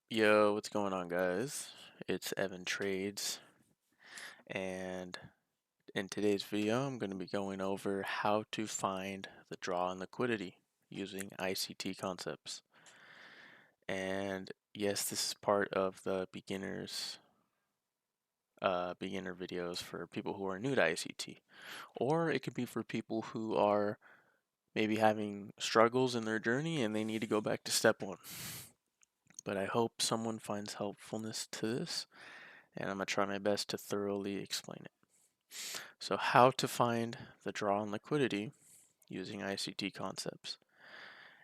Yo, what's going on, guys? It's Evan Trades, and in today's video, I'm going to be going over how to find the draw on liquidity using ICT concepts. And yes, this is part of the beginner videos for people who are new to ICT, or it could be for people who are maybe having struggles in their journey and they need to go back to step one. But I hope someone finds helpfulness to this, and I'm going to try my best to thoroughly explain it. So how to find the draw on liquidity using ICT concepts.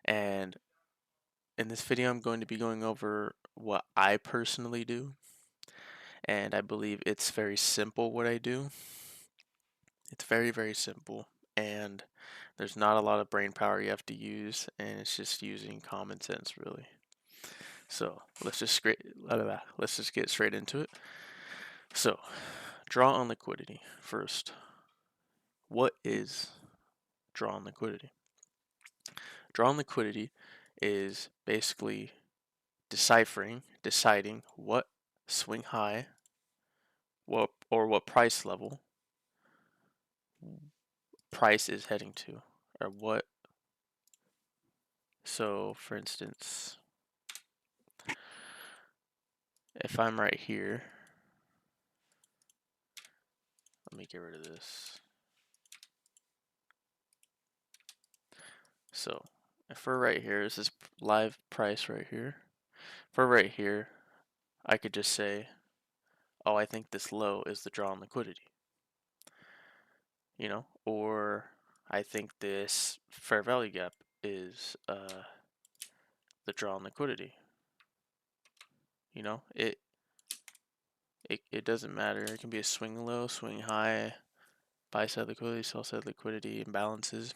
And in this video, I'm going to be going over what I personally do. And I believe it's very simple what I do. It's very, very simple. And there's not a lot of brain power you have to use. And it's just using common sense, really. So let's just get straight into it. So draw on liquidity first. What is draw on liquidity? Draw on liquidity is basically deciding what swing high, what price level price is heading to, or what. So, for instance, if I'm right here, let me get rid of this. So, if we're right here, this is live price right here. If we're right here, I could just say, oh, I think this low is the draw on liquidity. Or I think this fair value gap is the draw on liquidity. It doesn't matter. It can be a swing low, swing high, buy side liquidity, sell side liquidity, imbalances.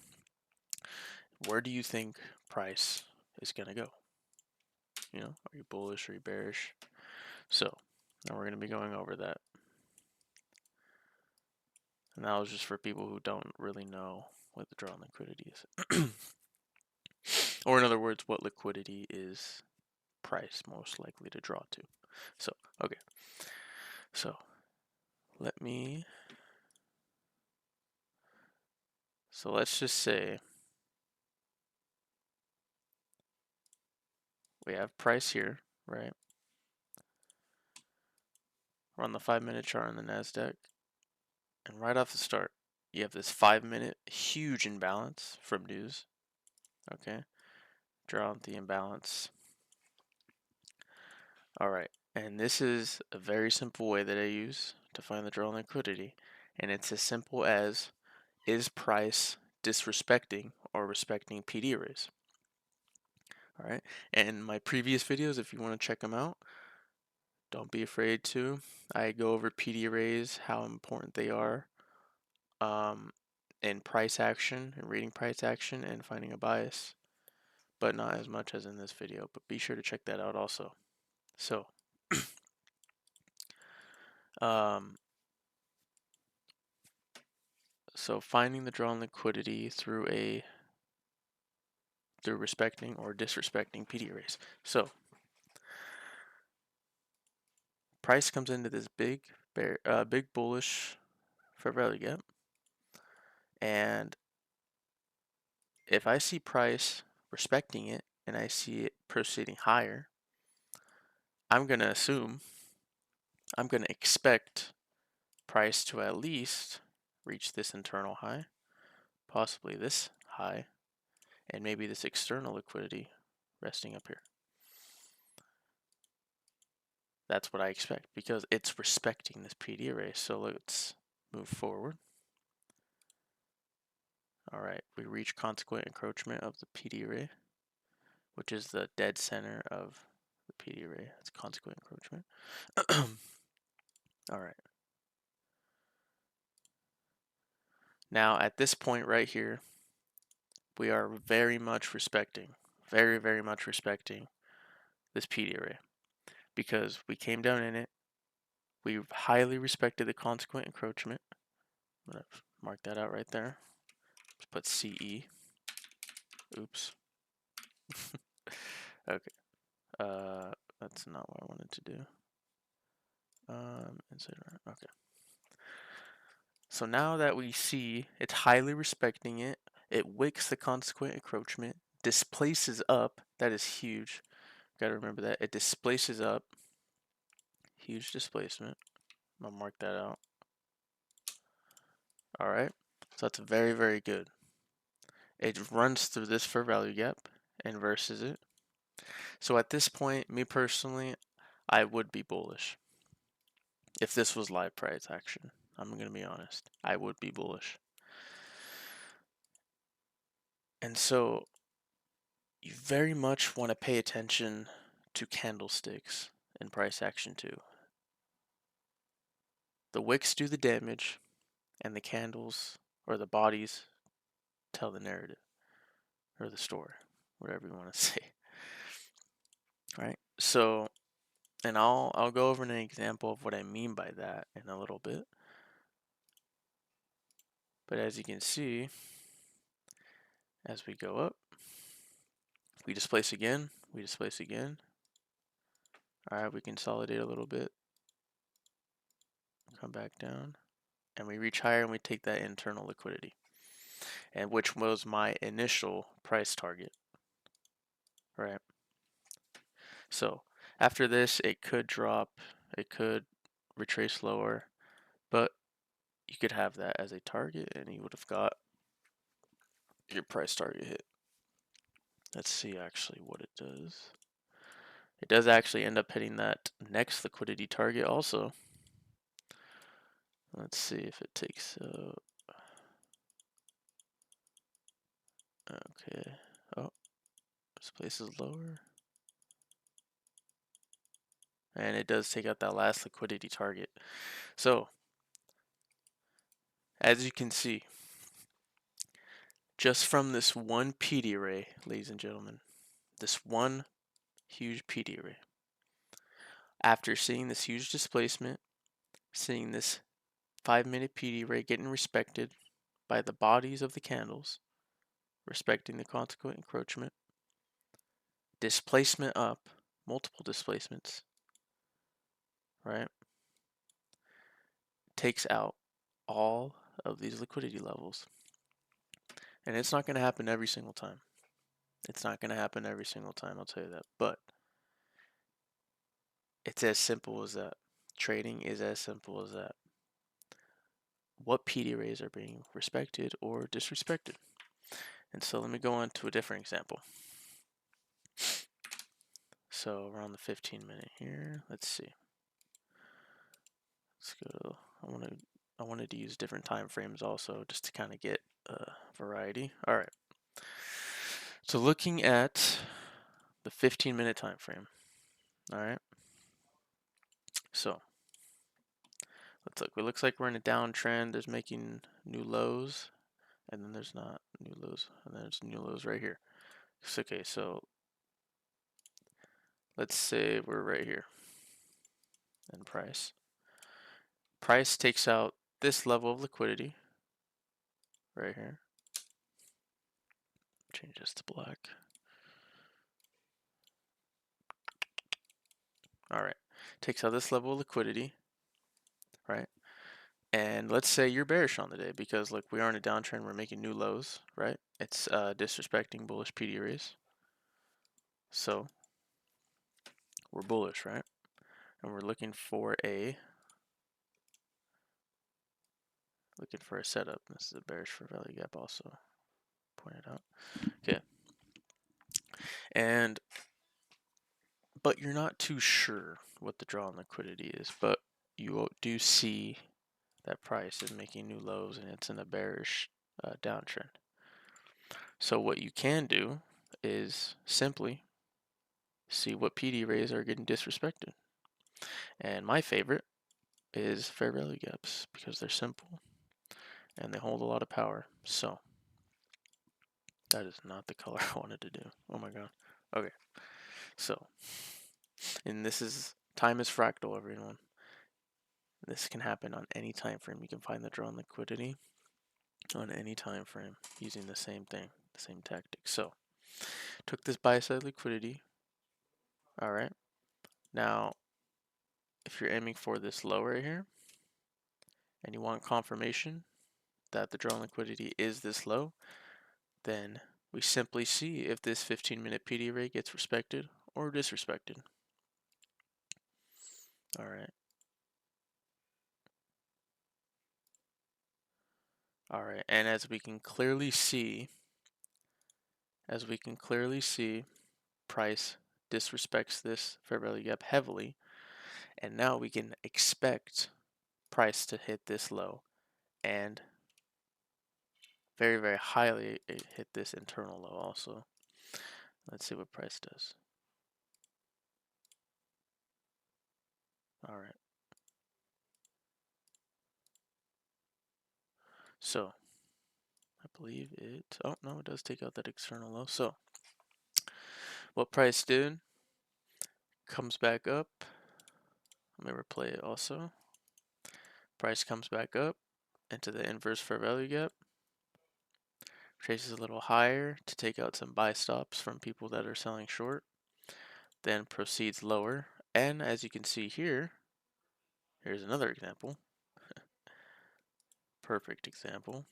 Where do you think price is gonna go? Are you bullish or are you bearish? So now we're gonna be going over that. And that was just for people who don't really know what the draw on liquidity is. Or in other words, what liquidity is price most likely to draw to. So, okay. So, let's just say we have price here, right? We're on the 5-minute chart on the NASDAQ. And right off the start, you have this 5-minute huge imbalance from news. Okay. Draw out the imbalance. Alright. And this is a very simple way that I use to find the draw on liquidity. And it's as simple as, is price disrespecting or respecting PD arrays? Alright. And my previous videos, if you want to check them out, don't be afraid to. I go over PD arrays, how important they are, in price action and reading price action and finding a bias, but not as much as in this video. But be sure to check that out also. So, so finding the draw on liquidity through respecting or disrespecting PD arrays. So, price comes into this big bullish fair value gap, and if I see price respecting it and I see it proceeding higher, I'm going to expect price to at least reach this internal high, possibly this high, and maybe this external liquidity resting up here. That's what I expect because it's respecting this PD array. So let's move forward. Alright, we reach consequent encroachment of the PD array, which is the dead center of the PD array. That's consequent encroachment. Alright. Now at this point right here, we are very much respecting this PD array because we came down in it. We highly respected the consequent encroachment. I'm going to mark that out right there. Let's put CE. Oops. Okay. That's not what I wanted to do. Okay. So now that we see it's highly respecting it, it wicks the consequent encroachment, displaces up. That is huge. Got to remember that. It displaces up. Huge displacement. I'm going to mark that out. Alright. So that's very, very good. It runs through this fair value gap, inverses it. So at this point, me personally, I would be bullish. If this was live price action, I'm going to be honest. I would be bullish. And so you very much want to pay attention to candlesticks in price action too. The wicks do the damage, and the candles or the bodies tell the narrative or the story, whatever you want to say. Right? So, and I'll go over an example of what I mean by that in a little bit. But as you can see, as we go up, we displace again, we displace again. Alright, we consolidate a little bit, come back down, and we reach higher and we take that internal liquidity, and which was my initial price target. Right? So after this, it could drop, it could retrace lower, but you could have that as a target and you would have got your price target hit. Let's see actually what it does. It does actually end up hitting that next liquidity target also. Let's see if it takes okay. Oh, this place is lower. And it does take out that last liquidity target. So, as you can see, just from this one PD array, ladies and gentlemen, this one huge PD array, after seeing this huge displacement, seeing this 5-minute PD array getting respected by the bodies of the candles, respecting the consequent encroachment, displacement up, multiple displacements, right, takes out all of these liquidity levels. And it's not going to happen every single time. It's not going to happen every single time, I'll tell you that. But it's as simple as that. Trading is as simple as that. What PD arrays are being respected or disrespected? And so let me go on to a different example. So we're on the 15-minute here. Let's see. Let's go. I wanted to use different time frames also, just to kind of get variety. All right. So looking at the 15-minute time frame. All right. So let's look. It looks like we're in a downtrend. There's making new lows, and then there's not new lows, and then there's new lows right here. Okay, so let's say we're right here in price. Price takes out this level of liquidity right here. Change this to black. All right, takes out this level of liquidity, right? And let's say you're bearish on the day because look, we are in a downtrend. We're making new lows, right? It's disrespecting bullish PD arrays. So we're bullish, right? And we're looking for a setup. This is a bearish for value gap also. Point it out. Okay. And but you're not too sure what the draw on liquidity is, but you do see that price is making new lows and it's in a bearish downtrend. So what you can do is simply see what PD arrays are getting disrespected. And my favorite is fair value gaps because they're simple and they hold a lot of power. So that is not the color I wanted to do. Oh my god. Okay. So, and this is time is fractal, everyone. This can happen on any time frame. You can find the draw on liquidity on any time frame using the same thing, the same tactic. So, took this buy side liquidity. All right. Now, if you're aiming for this low right here, and you want confirmation that the draw on liquidity is this low, then we simply see if this 15-minute PD rate gets respected or disrespected. All right. All right, and as we can clearly see, price disrespects this fair value gap heavily, and now we can expect price to hit this low and very, very highly hit this internal low also. Let's see what price does. All right. So, I believe it, oh no, it does take out that external low. So, what price did, comes back up. Let me replay it also. Price comes back up into the inverse fair value gap. Traces a little higher to take out some buy stops from people that are selling short. Then proceeds lower. And as you can see here, here's another example. Perfect example.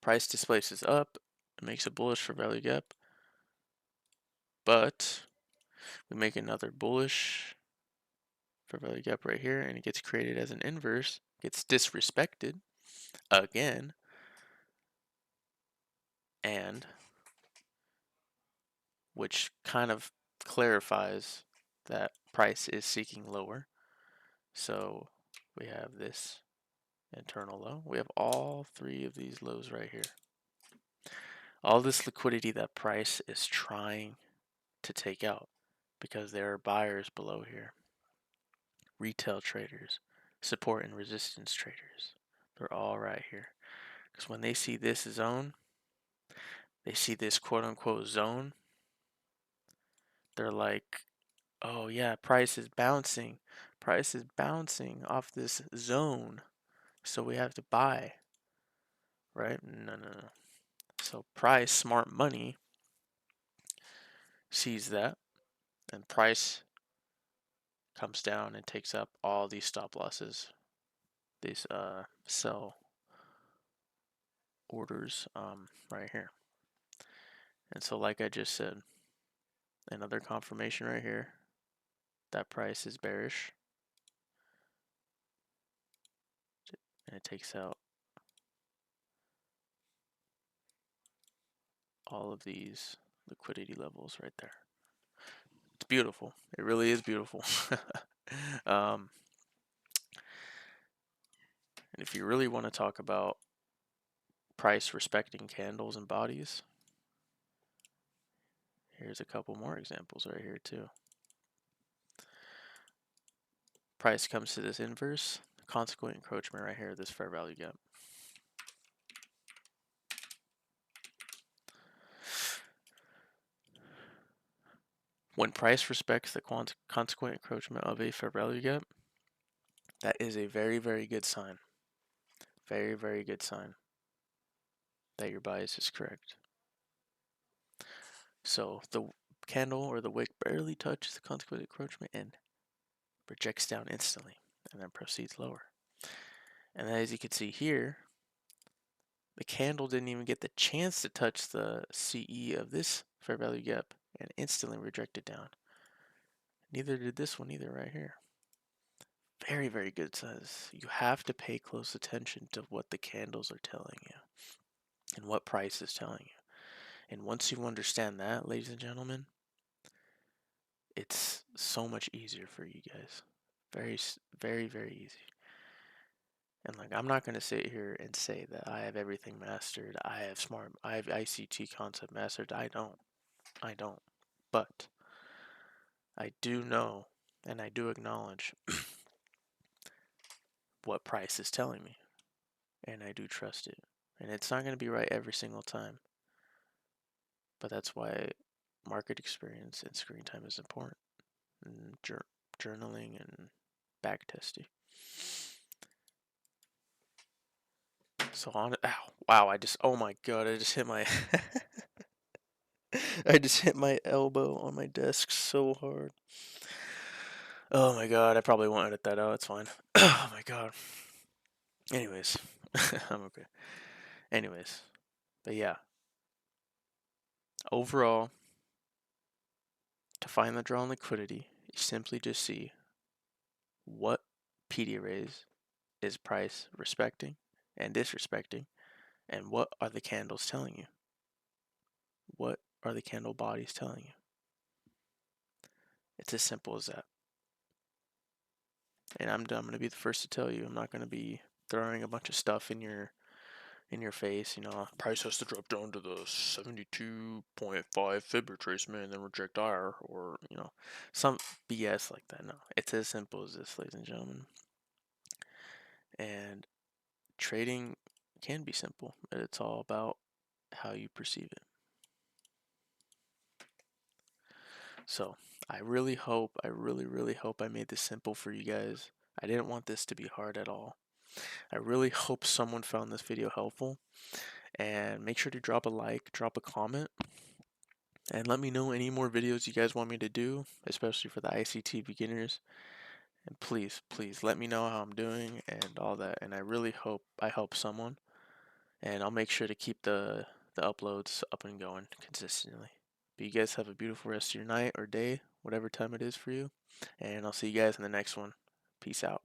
Price displaces up. It makes a bullish fair value gap. But we make another bullish fair value gap right here, and it gets created as an inverse. Gets disrespected again. And which kind of clarifies that price is seeking lower. So we have this internal low. We have all three of these lows right here. All this liquidity that price is trying to take out because there are buyers below here. Retail traders, support and resistance traders. They're all right here. Because when they see this zone, they see this quote unquote zone, they're like, oh yeah, price is bouncing. Price is bouncing off this zone. So we have to buy. Right? No. So price, smart money, sees that, and price comes down and takes up all these stop losses, these sell orders right here. And so like I just said, another confirmation right here that price is bearish, and it takes out all of these liquidity levels right there. It's beautiful. It really is beautiful. And if you really want to talk about price respecting candles and bodies, here's a couple more examples right here too. Price comes to this inverse, consequent encroachment right here, this fair value gap. When price respects the consequent encroachment of a fair value gap, that is a very, very good sign. Very, very good sign that your bias is correct. So the candle or the wick barely touches the consequent encroachment and rejects down instantly and then proceeds lower. And as you can see here, the candle didn't even get the chance to touch the CE of this fair value gap and instantly rejected down. Neither did this one either right here. Very, very good signs. You have to pay close attention to what the candles are telling you and what price is telling you. And once you understand that, ladies and gentlemen, it's so much easier for you guys. Very, very, very easy. And like, I'm not going to sit here and say that I have everything mastered. I have ICT concept mastered. I don't. But I do know and I do acknowledge what price is telling me. And I do trust it. And it's not going to be right every single time. But that's why market experience and screen time is important. And journaling and back testing. So on, ow, wow, oh my god, I just hit my, I just hit my elbow on my desk so hard. Oh my god, I probably won't edit that out. It's fine. Oh my god. Anyways, I'm okay. Anyways, but yeah, overall, to find the draw on liquidity, you simply just see what PD arrays is price respecting and disrespecting, and what are the candles telling you? What are the candle bodies telling you? It's as simple as that. And I'm going to be the first to tell you, I'm not going to be throwing a bunch of stuff in your face, price has to drop down to the 72.5 fib retracement and then reject higher, or some BS like that. No, it's as simple as this, ladies and gentlemen. And trading can be simple, but it's all about how you perceive it. So I really hope, I really hope I made this simple for you guys. I didn't want this to be hard at all. I really hope someone found this video helpful, and make sure to drop a like, drop a comment, and let me know any more videos you guys want me to do, especially for the ICT beginners. And please let me know how I'm doing and all that. And I really hope I help someone, and I'll make sure to keep the uploads up and going consistently. But you guys have a beautiful rest of your night or day, whatever time it is for you, and I'll see you guys in the next one. Peace out.